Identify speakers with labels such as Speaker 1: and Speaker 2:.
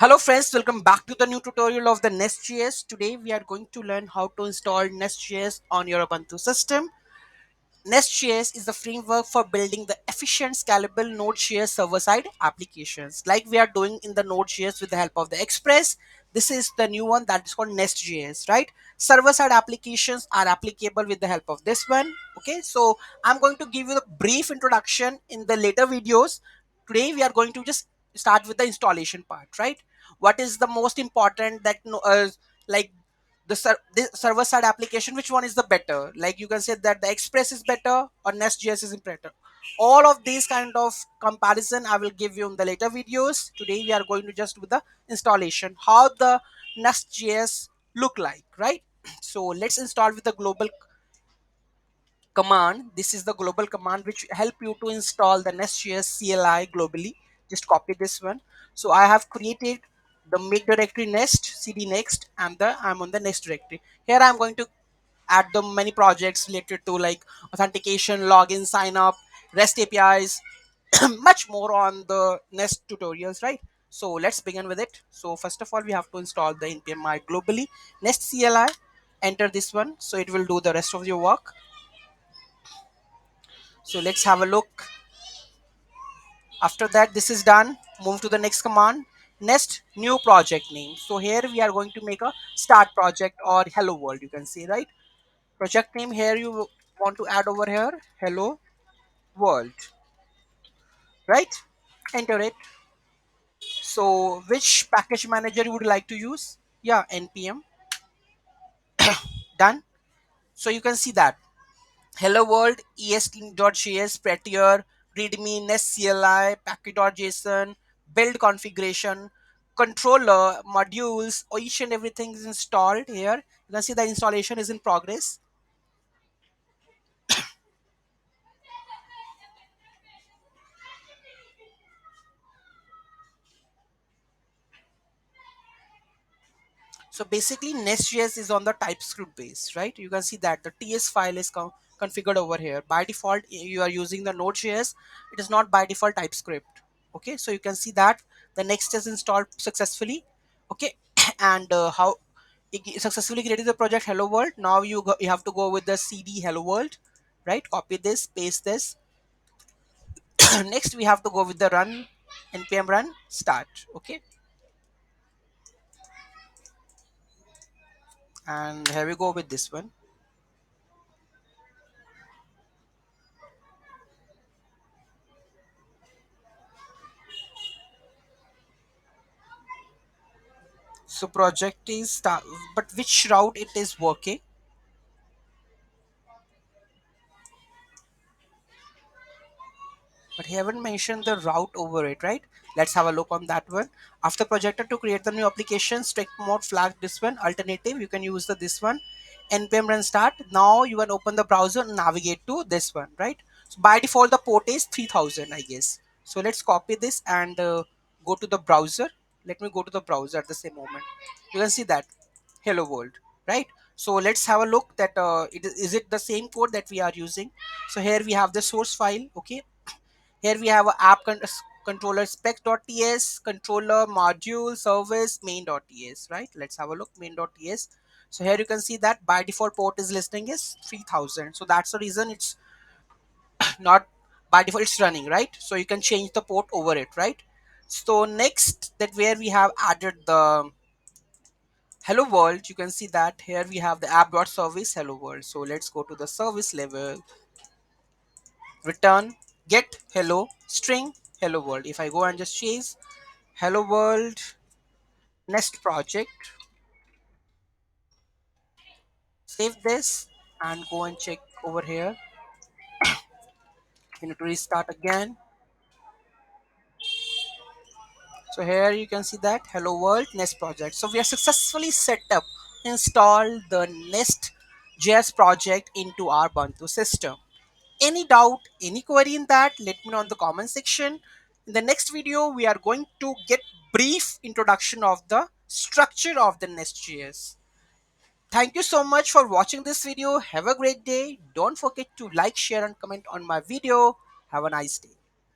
Speaker 1: Hello friends, welcome back to the new tutorial of the Nest.js. Today we are going to learn how to install Nest.js on your Ubuntu system. Nest.js is the framework for building the efficient, scalable Node.js server-side applications. Like we are doing in the Node.js with the help of the Express, this is the new one that is called Nest.js, right? Server-side applications are applicable with the help of this one. Okay, so I'm going to give you a brief introduction in the later videos. Today we are going to just start with the installation part, right? What is the most important that like the server side application, which one is the better? Like you can say that the Express is better or Nest.js is better. All of these kind of comparison I will give you in the later videos. Today we are going to just do the installation, how the Nest.js look like, right? So let's install with the global command. This is the global command which help you to install the NestJS CLI globally. Just copy this one. So I have created the make directory nest cd next, and I'm on the next directory. Here I'm going to add the many projects related to like authentication, login, sign up, REST APIs, much more on the Nest tutorials, right? So let's begin with it. So first of all, we have to install the npm globally nest CLI. Enter this one, so it will do the rest of your work. So let's have a look. After that, this is done. Move to the next command. Nest new project name. So here we are going to make a start project or hello world. You can see, right? Project name here you want to add over here. Hello world, right? Enter it. So which package manager you would like to use? Yeah, npm. Done. So you can see that hello world, est.js, prettier, readme, nest CLI, package.json, build configuration, controller, modules, each and everything is installed here. You can see the installation is in progress. So basically Nest.js is on the TypeScript base, right? You can see that the TS file is configured over here. By default, you are using the Node.js. It is not by default TypeScript. Okay, so you can see that the Next is installed successfully. Okay, and how it successfully created the project Hello World. Now you have to go with the CD Hello World, right? Copy this, paste this. Next, we have to go with the run npm run start. Okay, and here we go with this one. So project is start, but which route it is working? But he haven't mentioned the route over it, right? Let's have a look on that one. After projector to create the new application, strict mode flag this one. Alternative, you can use the this one. npm run start. Now you can open the browser and navigate to this one, right? So by default the port is 3000, I guess. So let's copy this and go to the browser. Let me go to the browser at the same moment. You can see that hello world, right? So let's have a look that is it the same code that we are using. So here we have the source file. Okay, here we have a controller spec.ts, controller module service main.ts, right? Let's have a look main.ts. So here you can see that by default port is listing is 3000. So that's the reason it's not by default it's running, right? So you can change the port over it, right? So next that where we have added the hello world, you can see that here we have the app.service hello world. So let's go to the service level, return get hello string hello world. If I go and just chase hello world nest project, save this and go and check over here. You need to restart again. So here you can see that hello world nest project. So we are successfully set up, installed the Nest.js project into our Ubuntu system. Any doubt, any query in that, let me know in the comment section. In the next video, we are going to get brief introduction of the structure of the Nest.js. Thank you so much for watching this video. Have a great day. Don't forget to like, share and comment on my video. Have a nice day.